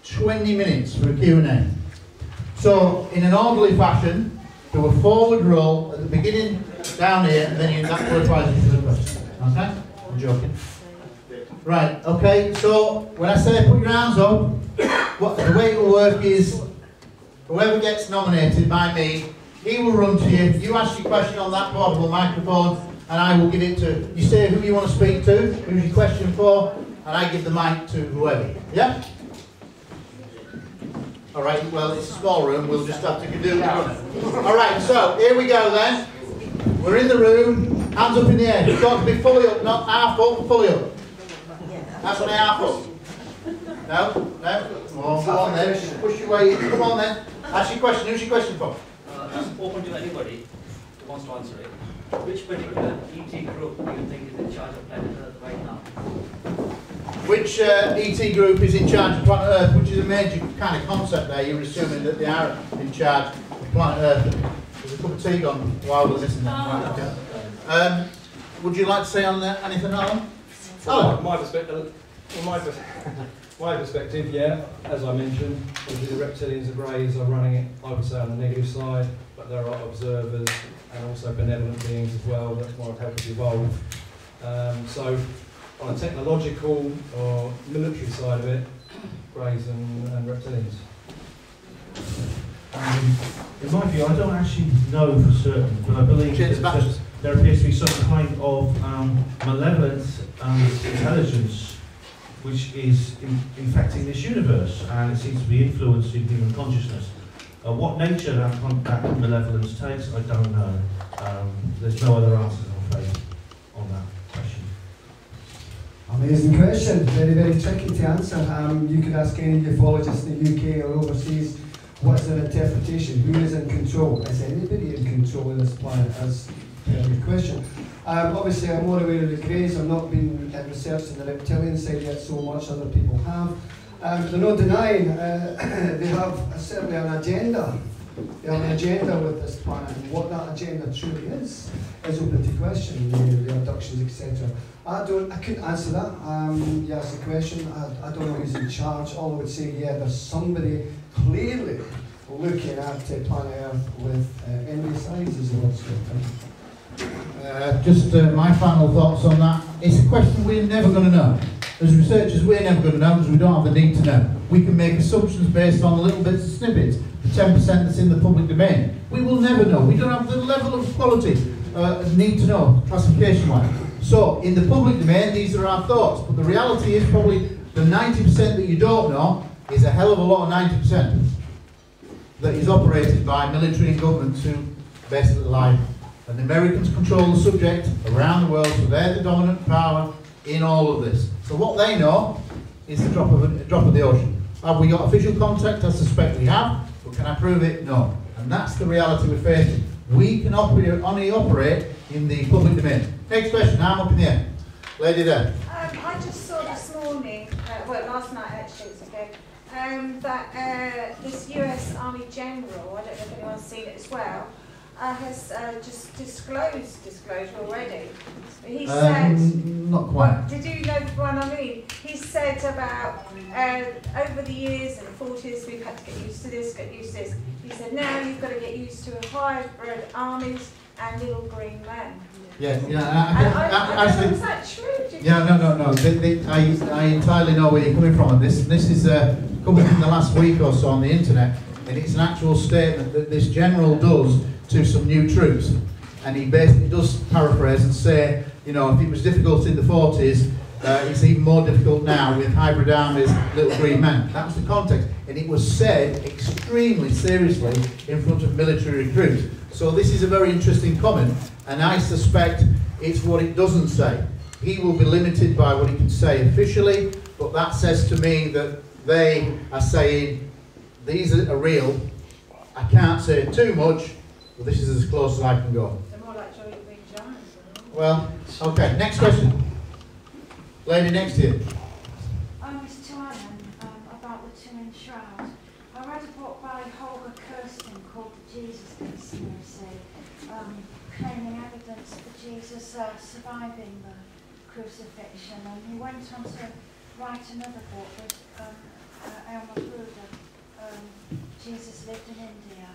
20 minutes for a Q&A. So, in an orderly fashion, do a forward roll at the beginning, down here, and then you that qualifies you for the question. Okay? I'm joking. Right, okay, so when I say put your hands up, the way it will work is whoever gets nominated by me, he will run to you, you ask your question on that portable microphone, and I will give it to, you say who you want to speak to, who's your question for, and I give the mic to whoever. Yeah? Alright, well it's a small room, we'll just have to do it. Alright, so here we go then. We're in the room, hands up in the air. You've got to be fully up, not half up, fully up. That's on half up. No? No? Oh, come on then, push your way in. Come on then. Ask your question. Who's your question for? It's open to anybody who wants to answer it. Which particular ET group do you think is in charge of planet Earth right now? Which ET group is in charge of planet Earth, which is a major kind of concept there. You're assuming that they are in charge of planet Earth. There's a cup of tea gone while we're listening. Right, okay. Would you like to say on that anything, Alan? From my perspective, yeah, as I mentioned, obviously the reptilians and greys are running it, I would say, on the negative side, but there are observers and also benevolent beings as well that want to help us evolve. So, on a technological or military side of it, greys and reptilians. In my view, I don't actually know for certain, but I believe that there appears to be some kind of malevolent intelligence which is infecting this universe, and it seems to be influencing human consciousness. What nature that malevolence takes, I don't know. There's no other answers, I'm afraid, on that question. Amazing question. Very, very tricky to answer. You could ask any ufologists in the UK or overseas, what's their interpretation? Who is in control? Is anybody in control of this planet? As the question. Obviously, I'm more aware of the greys. I've not been researched in the reptilian side yet so much. Other people have. They're not denying they have certainly an agenda. They have an agenda with this planet, and what that agenda truly is open to question. The abductions, etc. I couldn't answer that. You asked the question. I don't know who's in charge. All I would say, yeah, there's somebody clearly looking at planet Earth with envious eyes, is the word. Just my final thoughts on that. It's a question we're never going to know. As researchers, we're never going to know because we don't have the need to know. We can make assumptions based on little bits of snippets, the 10% that's in the public domain. We will never know. We don't have the level of quality need to know, classification-wise. So, in the public domain, these are our thoughts. But the reality is probably the 90% that you don't know is a hell of a lot of 90% that is operated by military and governments who basically lie. And the Americans control the subject around the world, so they're the dominant power in all of this. So what they know is the drop of the ocean. Have we got official contact? I suspect we have, but can I prove it? No. And that's the reality we're facing. We can only operate in the public domain. Next question, arm up in the air. Lady there. I just saw this morning, well last night actually, it's okay, that this US Army General, I don't know if anyone's seen it as well, has just disclosed already. He said, not quite. Did you know the one I mean? He said about over the years and the 40s we've had to get used to this, get used to this. He said now you've got to get used to hybrid armies and little green men. Yeah, I don't know, is that true? Yeah, no. I entirely know where you're coming from. This is come in the last week or so on the internet, and it's an actual statement that this general does to some new troops, and he basically does paraphrase and say, you know, if it was difficult in the 40s, it's even more difficult now with hybrid armies, little green men. That was the context, and it was said extremely seriously in front of military recruits. So this is a very interesting comment, and I suspect it's what it doesn't say. He will be limited by what he can say officially, but that says to me that they are saying these are real. I can't say too much, but this is as close as I can go. They're more like Joey Green Giants. Well, okay, next question. Lady next to you. It's to Alan about the two-inch shroud. I read a book by Holger Kirsten called The Jesus Conspiracy, claiming evidence for Jesus surviving the crucifixion, and he went on to write another book with Elmer Bruder, Jesus lived in India.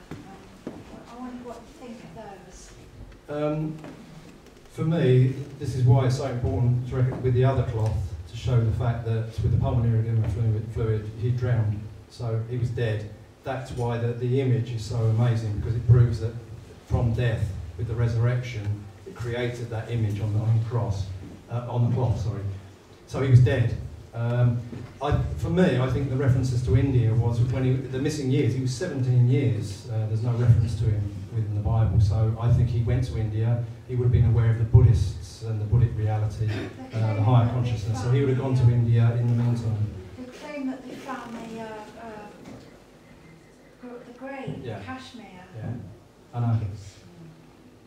I wonder what you think of those. For me, this is why it's so important to reckon with the other cloth to show the fact that with the pulmonary edema fluid, he drowned, so he was dead. That's why the image is so amazing, because it proves that from death, with the resurrection, it created that image on the cross, on the cloth, sorry. So he was dead. For me, I think the references to India was when the missing years. He was 17 years. There's no reference to him within the Bible. So I think he went to India. He would have been aware of the Buddhists and the Buddhist reality, the higher consciousness. So he would have gone to India in the meantime. They claim that they found the grave in Kashmir. Yeah, I know.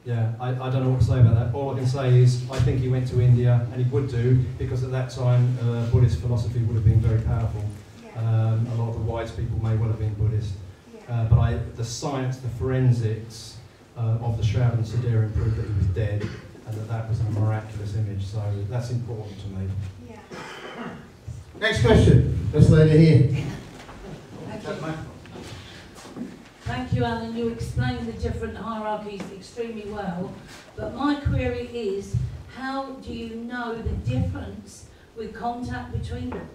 Yeah, I don't know what to say about that. All I can say is I think he went to India, and he would do, because at that time Buddhist philosophy would have been very powerful. Yeah. A lot of the wise people may well have been Buddhist. Yeah. But the science, the forensics of the shroud and Sudira proved that he was dead, and that was a miraculous image. So that's important to me. Yeah. Next question. This lady here. Thank you, Alan. You explained the different hierarchies extremely well. But my query is, how do you know the difference with contact between them?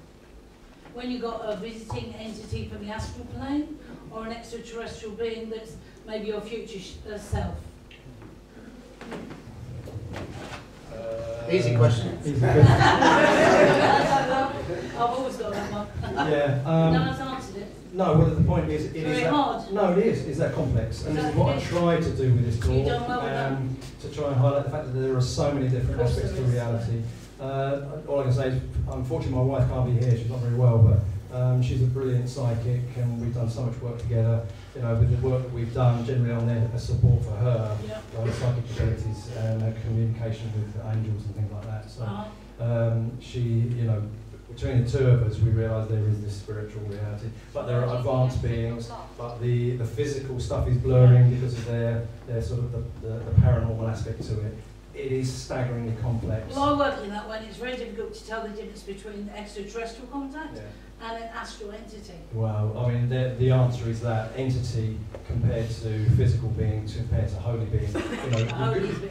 When you've got a visiting entity from the astral plane or an extraterrestrial being that's maybe your future self? Easy question. Easy question. I've always got that one. Yeah. No one's answered it. No, well, the point is, Very hard. No, it is that complex, and this is what I try to do with this You talk, done well with to try and highlight the fact that there are so many different aspects to reality. All I can say is, unfortunately, my wife can't be here; she's not very well, but she's a brilliant psychic, and we've done so much work together. You know, with the work that we've done, generally on there as support for her, her psychic abilities and her communication with angels and things like that. So she, you know. Between the two of us, we realise there is this spiritual reality, but there are advanced beings. But the physical stuff is blurring because of their sort of the paranormal aspect to it. It is staggeringly complex. Well, I work in that way, and it's very difficult to tell the difference between extraterrestrial contact and an astral entity. Well, I mean, the answer is that entity compared to physical being compared to holy being.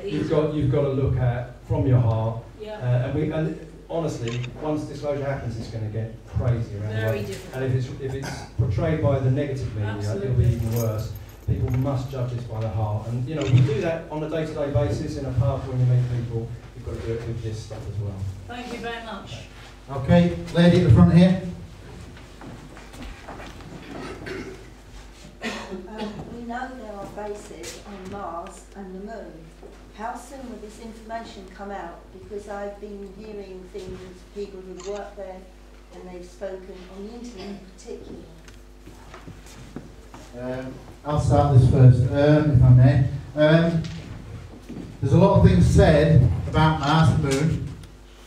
You know, you've got to look at from your heart. Yeah. And honestly, once disclosure happens, it's going to get crazy around the world. And if it's portrayed by the negative media, it'll be even worse. People must judge this by the heart, and you know we do that on a day-to-day basis in a pub when you meet people. You've got to do it with this stuff as well. Thank you very much. Okay, lady at the front here. We know there are bases on Mars and the Moon. How soon will this information come out? Because I've been hearing things, people who've worked there, and they've spoken on the internet in particular. I'll start this first, if I may. There's a lot of things said about Mars and Moon,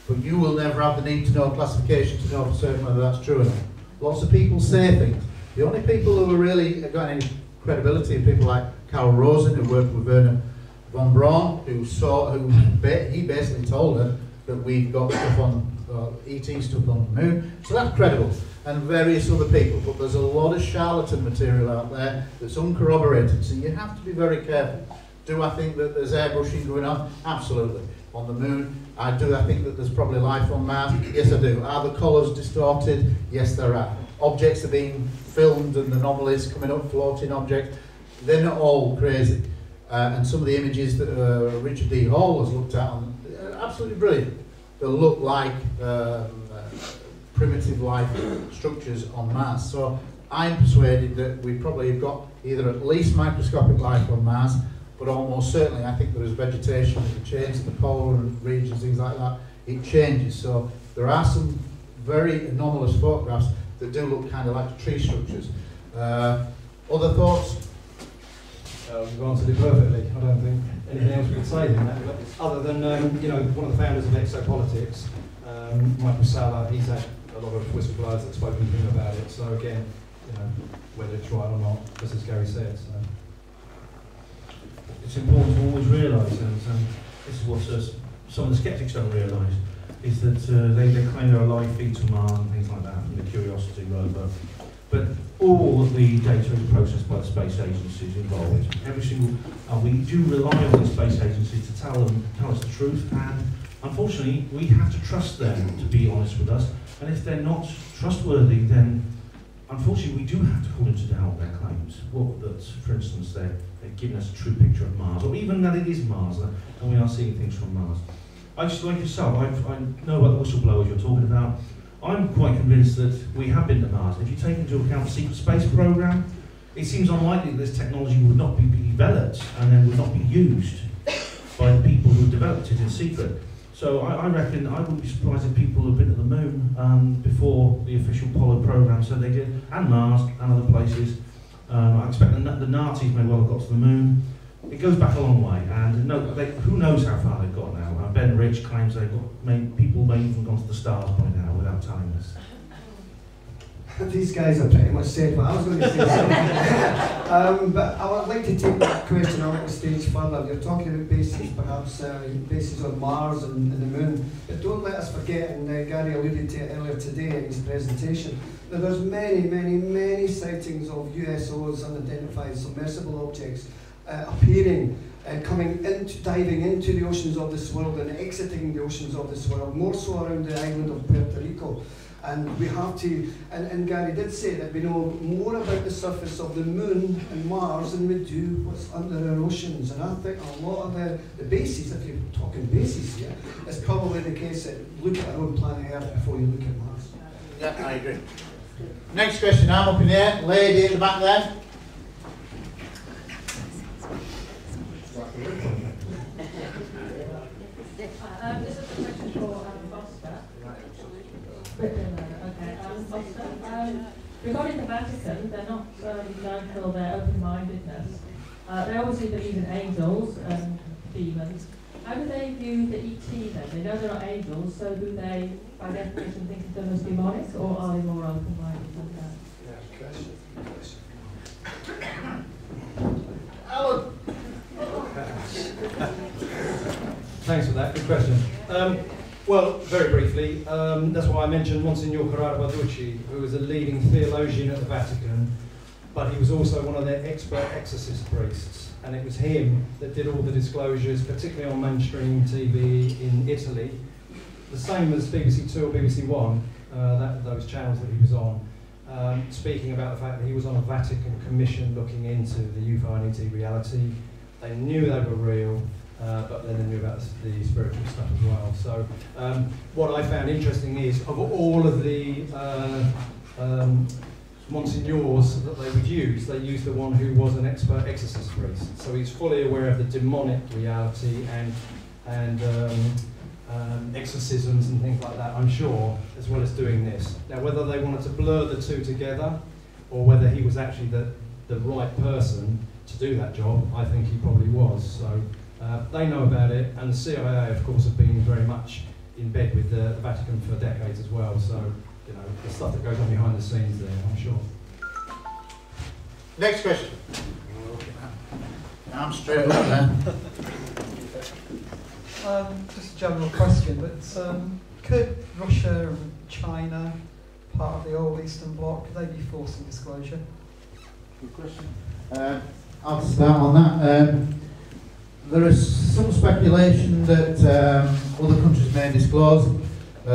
but you will never have the need to know classification to know for certain whether that's true or not. Lots of people say things. The only people who are really got any credibility are people like Carol Rosen, who worked with Werner von Braun, he basically told her that we've got stuff on ET stuff on the Moon, so that's credible, and various other people. But there's a lot of charlatan material out there that's uncorroborated, so you have to be very careful. Do I think that there's airbrushing going on? Absolutely. On the Moon, I think that there's probably life on Mars. Yes, I do. Are the colours distorted? Yes, there are. Objects are being filmed and anomalies coming up, floating objects. They're not all crazy. And some of the images that Richard D. Hall has looked at are absolutely brilliant. They look like primitive life structures on Mars. So I'm persuaded that we probably have got either at least microscopic life on Mars, but almost certainly I think there is vegetation that changes the polar regions, things like that. It changes. So there are some very anomalous photographs that do look kind of like tree structures. Other thoughts? You've answered it perfectly. I don't think anything else we could say than that. But other than, you know, one of the founders of Exopolitics, Michael Salla, he's had a lot of whistleblowers that have spoken to him about it. So again, you know, whether it's right or not, just as Gary said. So. It's important to always realise, and this is what some of the sceptics don't realise, is that they claim there are live feeds from Mars and things like that from the Curiosity rover. But all of the data is processed by the space agencies involved. Every single, we do rely on the space agencies to tell us the truth, and unfortunately we have to trust them to be honest with us. And if they're not trustworthy, then unfortunately we do have to put into doubt their claims. Well, that, for instance, they're giving us a true picture of Mars, or even that it is Mars, and we are seeing things from Mars. I just like yourself, I know about the whistleblowers you're talking about. I'm quite convinced that we have been to Mars. If you take into account the secret space program, it seems unlikely that this technology would not be developed and then would not be used by the people who developed it in secret. So I reckon I wouldn't be surprised if people have been to the moon before the official Apollo program said they did, and Mars and other places. I expect the Nazis may well have got to the moon. It goes back a long way, and who knows how far they've got now. Ben Rich claims people may even gone to the stars by now without telling us. These guys have pretty much said what I was going to say. But I would like to take that question on a stage further. You're talking about bases, perhaps bases on Mars and the moon. But don't let us forget, and Gary alluded to it earlier today in his presentation, that there's many sightings of USOs, unidentified submersible objects, appearing, diving into the oceans of this world and exiting the oceans of this world, more so around the island of Puerto Rico. And we have to, and Gary did say that we know more about the surface of the moon and Mars than we do what's under our oceans. And I think a lot of the bases, if you're talking bases here, is probably the case that look at our own planet Earth before you look at Mars. Yeah, I agree. Next question, I'm up in the air, lady at the back there. This is a question for Foster. Foster. Regarding the Vatican, they're not known for their open-mindedness. They obviously believe in angels and demons. How do they view the ET then? They know they're not angels, so do they, by definition, think of them as demonic, or are they more open-minded than that? Alan. Thanks for that, good question. Well, very briefly, that's why I mentioned Monsignor Corrado Balducci, who was a leading theologian at the Vatican, but he was also one of their expert exorcist priests, and it was him that did all the disclosures, particularly on mainstream TV in Italy, the same as BBC Two or BBC One, those channels that he was on, speaking about the fact that he was on a Vatican commission looking into the UFO and ET reality. They knew they were real, but then they knew about the spiritual stuff as well. So what I found interesting is, of all of the monsignors that they would use, they used the one who was an expert exorcist priest. So he's fully aware of the demonic reality and exorcisms and things like that, I'm sure, as well as doing this. Now, whether they wanted to blur the two together, or whether he was actually the right person to do that job, I think he probably was. So they know about it, and the CIA, of course, have been very much in bed with the Vatican for decades as well. So, you know, the stuff that goes on behind the scenes there, I'm sure. Next question. I'm straight up there. Just a general question, but could Russia and China, part of the old Eastern Bloc, could they be forcing disclosure? Good question. I'll start on that. There is some speculation that other countries may disclose.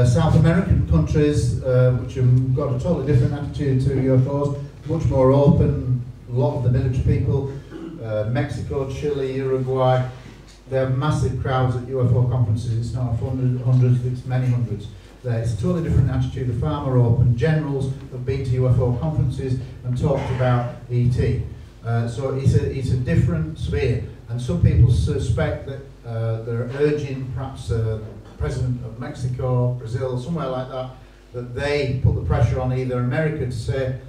South American countries, which have got a totally different attitude to UFOs, much more open, a lot of the military people, Mexico, Chile, Uruguay, they have massive crowds at UFO conferences. It's not hundreds, it's many hundreds. It's a totally different attitude. The far more open. Generals have been to UFO conferences and talked about ET. So it's a different sphere. And some people suspect that they're urging perhaps the President of Mexico, Brazil, somewhere like that, that they put the pressure on either America to say,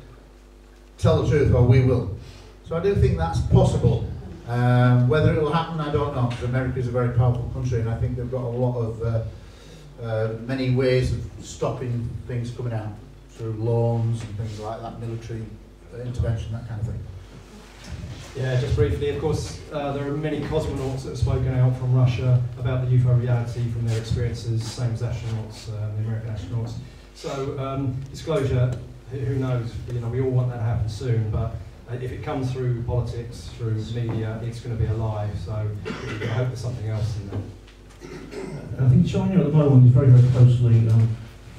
tell the truth or we will. So I do think that's possible. Whether it will happen, I don't know, because America is a very powerful country, and I think they've got a lot of many ways of stopping things coming out through loans and things like that, military intervention, that kind of thing. Yeah, just briefly, of course, there are many cosmonauts that have spoken out from Russia about the UFO reality from their experiences, same as astronauts, the American astronauts. So, disclosure, who knows, you know, we all want that to happen soon, but if it comes through politics, through media, it's going to be a lie, so I hope there's something else in there. I think China at the moment is very, very closely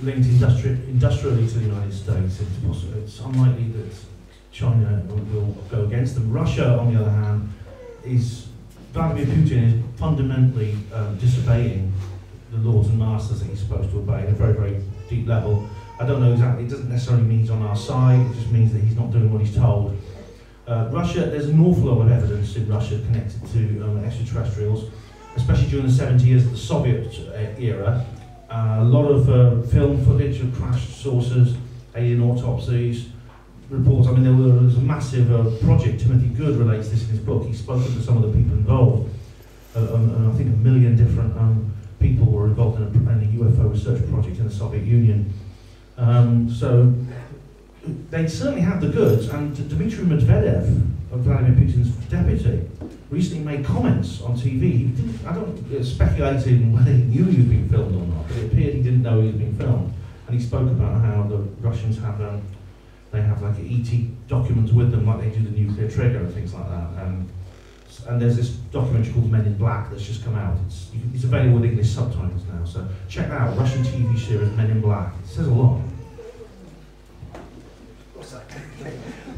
linked industrially to the United States. It's unlikely that China will go against them. Russia, on the other hand, Vladimir Putin is fundamentally disobeying the lords and masters that he's supposed to obey at a very, very deep level. I don't know exactly, it doesn't necessarily mean he's on our side, it just means that he's not doing what he's told. Russia, there's an awful lot of evidence in Russia connected to extraterrestrials, especially during the 70 years of the Soviet era. A lot of film footage of crashed saucers, alien autopsies, reports. I mean, there was a massive project. Timothy Good relates this in his book. He's spoken to some of the people involved. And I think 1 million different people were involved in a UFO research project in the Soviet Union. So they certainly have the goods. And Dmitry Medvedev, Vladimir Putin's deputy, recently made comments on TV. I don't speculate in whether he knew he was being filmed or not, but it appeared he didn't know he was being filmed. And he spoke about how the Russians have they have like ET documents with them, like they do the nuclear trigger and things like that. And there's this documentary called Men in Black that's just come out. It's available with English subtitles now, so check that out. Russian TV series Men in Black. It says a lot.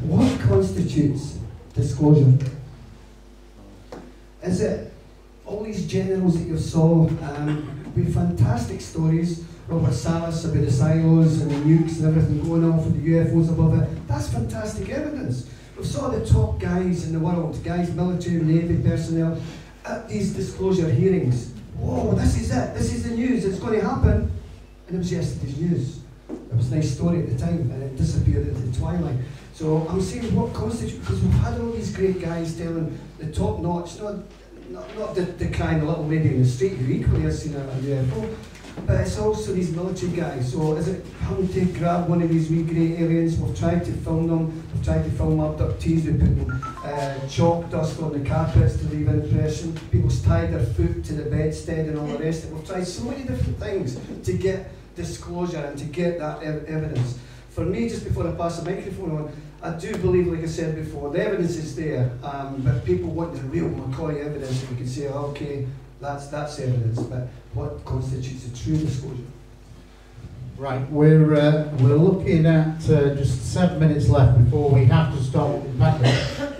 What constitutes disclosure? Is it all these generals that you saw with fantastic stories, Robert Salas about the silos and the nukes and everything going on for the UFOs above it? That's fantastic evidence. We saw the top guys in the world, guys, military, Navy personnel, at these disclosure hearings. Whoa, this is it, this is the news, it's going to happen. And it was yesterday's news. It was a nice story at the time, and it disappeared into the twilight. So I'm saying what constitutes, because we've had all these great guys telling the top notch, not the crying little lady in the street who equally has seen a UFO, but it's also these military guys. So is it having to grab one of these wee grey aliens? We've tried to film them, we've tried to film abductees, we're putting chalk dust on the carpets to leave an impression, people's tied their foot to the bedstead and all the rest of it. We've tried so many different things to get disclosure and to get that evidence. For me, just before I pass the microphone on, I do believe, like I said before, the evidence is there, but people want the real McCoy evidence, and we can say, oh, okay, that's evidence, but what constitutes a true disclosure? Right, we're looking at just 7 minutes left before we have to stop.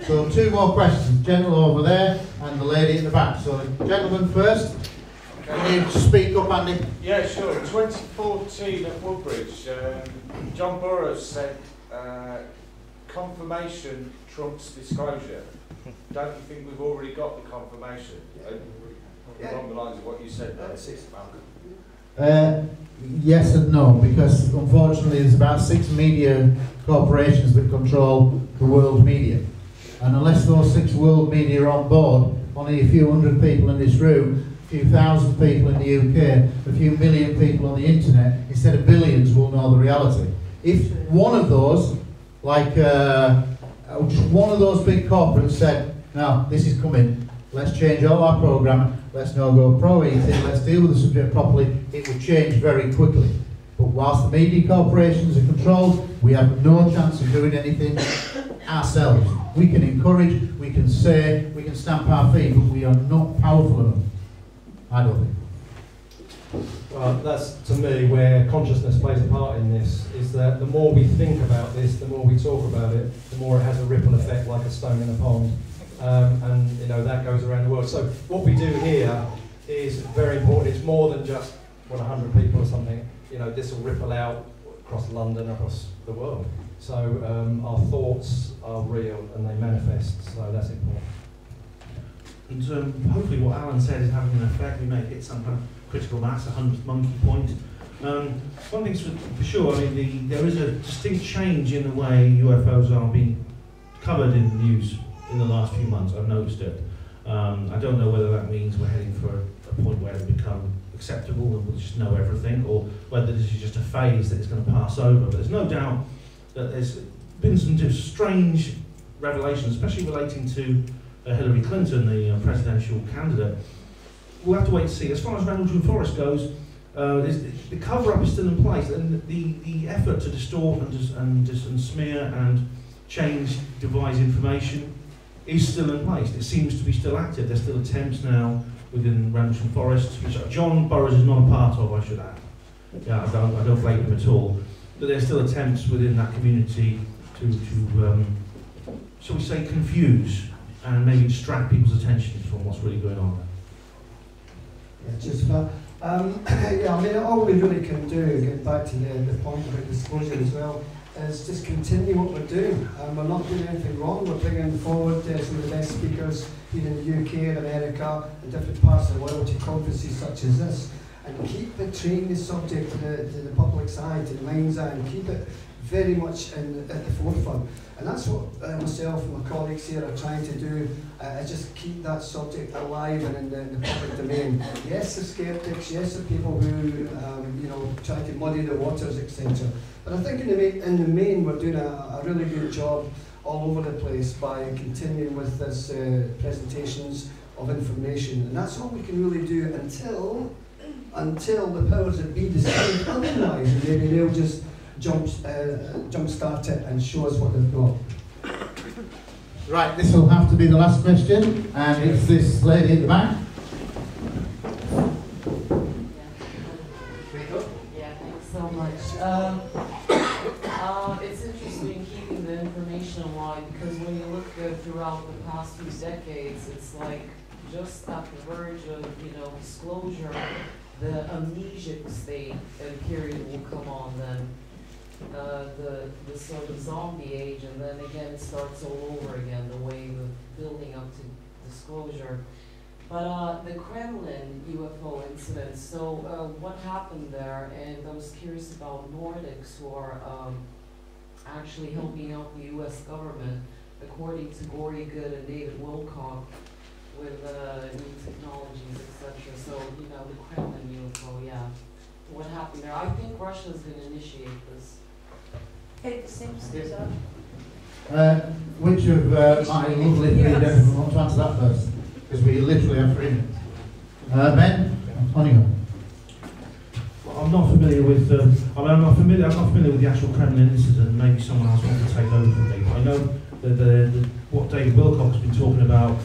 So 2 more questions, gentleman over there and the lady at the back. So gentleman first. Can you speak up, Andy? Yeah, sure. 2014 at Woodbridge, John Burroughs said, confirmation trumps disclosure. Don't you think we've already got the confirmation? Along the lines of what you said there. Yes and no, because unfortunately there's about 6 media corporations that control the world media. And unless those 6 world media are on board, only a few hundred people in this room, a few thousand people in the UK, a few million people on the internet, instead of billions, will know the reality. If one of those, like just one of those big corporates said, now this is coming, let's change all our programming, let's now go pro-ET, let's deal with the subject properly, it would change very quickly. But whilst the media corporations are controlled, we have no chance of doing anything ourselves. We can encourage, we can say, we can stamp our feet, but we are not powerful enough. I don't think. Well, that's to me where consciousness plays a part in this, is that the more we think about this, the more we talk about it, the more it has a ripple effect like a stone in a pond. And you know, that goes around the world. So what we do here is very important. It's more than just 100 people or something. You know, this will ripple out across London, across the world. So our thoughts are real and they manifest, so that's important. And hopefully what Alan said is having an effect. We may hit some kind of critical mass, 100th monkey point. One thing's for sure, I mean, there is a distinct change in the way UFOs are being covered in the news in the last few months. I've noticed it. I don't know whether that means we're heading for a point where it become acceptable and we'll just know everything, or whether this is just a phase that is going to pass over. But there's no doubt that there's been some strange revelations, especially relating to Hillary Clinton, the presidential candidate. We'll have to wait and see. As far as Rendlesham Forest goes, the cover-up is still in place, and the effort to distort and smear and change, devise information is still in place. It seems to be still active. There's still attempts now within Rendlesham Forest, which John Burroughs is not a part of, I should add. Yeah, I don't blame him at all. But there's still attempts within that community to shall we say, confuse and maybe distract people's attention from what's really going on there. Yeah, just about. Yeah, I mean, all we really can do, getting back to the point about disclosure as well, is just continue what we're doing. We're not doing anything wrong. We're bringing forward some of the best speakers here in the UK and America and different parts of the world to conferences such as this. And keep portraying the subject to the public's eye, to the mind's eye, and keep it very much at the forefront. And that's what myself and my colleagues here are trying to do, is just keep that subject alive and in the public domain. Yes, the skeptics, yes, the people who try to muddy the waters, etc. But I think in the main we're doing a really good job all over the place by continuing with this presentations of information. And that's all we can really do until the powers that be decide otherwise, and maybe they'll just jumpstart it and show us what they've got. Right, this will have to be the last question, and it's this lady at the back. Yeah, thanks so much. It's interesting keeping the information alive, because when you look throughout the past few decades, it's like just at the verge of disclosure, the amnesic state and period will come on then. The sort of zombie age, and then again it starts all over again, the wave of building up to disclosure. But the Kremlin UFO incident, so what happened there? And I was curious about Nordics, who are actually helping out the US government, according to Gory Good and David Wilcock, with new technologies, etc. So, the Kremlin UFO, yeah. What happened there? I think Russia's going to initiate this. It seems so. Which of my lovely three gentlemen want to answer that first? Because we literally have 3 minutes. Ben, on you. Well, I'm not familiar with. I'm not familiar with the actual Kremlin incident. Maybe someone else wants to take over from me. But I know that what David Wilcock has been talking about.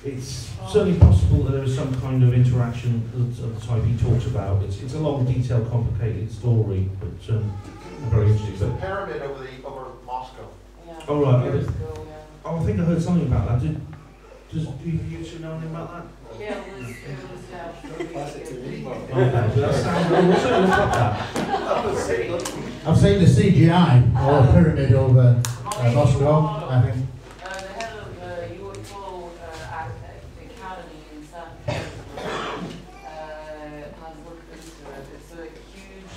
It's certainly possible that there is some kind of interaction of the type he talks about. It's a long, detailed, complicated story, but very interesting. It's a pyramid over Moscow. Yeah. Oh right. Years ago, yeah. Oh, I think I heard something about that. Do you two know anything about that? Yeah, it was Okay, so that sounds. We'll certainly look at that. I've seen the CGI or pyramid over Moscow, I think. The head of UFO Academy in San Francisco has looked into it. It's a huge,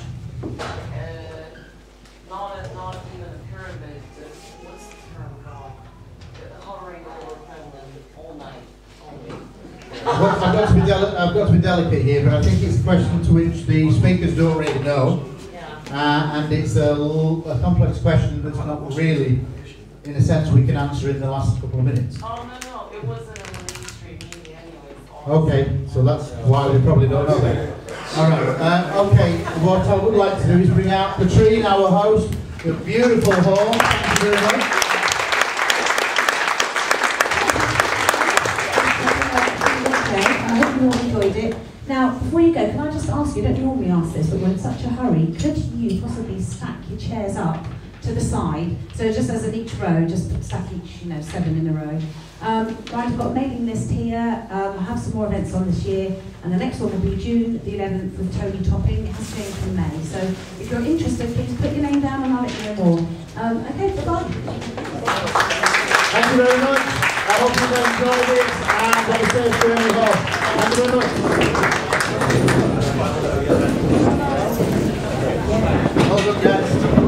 not even a pyramid. What's the term called? Hovering over Kremlin all night, only. Well, I've got to be delicate here, but I think it's a question to which the speakers don't really know. And it's a complex question that's not really, in a sense, we can answer in the last couple of minutes. Oh, no, it wasn't in the mainstream media anyways. Okay, so that's why we probably don't know that. All right, okay, what I would like to do is bring out Katrine, our host, the beautiful hall. Thank you very much. I hope you all enjoyed it. Now, before you go, can I just ask you, I don't normally ask this, but we're in such a hurry, could you possibly stack your chairs up to the side, so just as in each row, just stack each, 7 in a row. Right, I've got a mailing list here, I have some more events on this year, and the next one will be June the 11th with Tony Topping. It has changed in May, so if you're interested, please put your name down and I'll let you know more. Okay, bye-bye. Thank you very much. I hope you enjoyed it and have a safe journey home. Thank you very much. Well done, guys.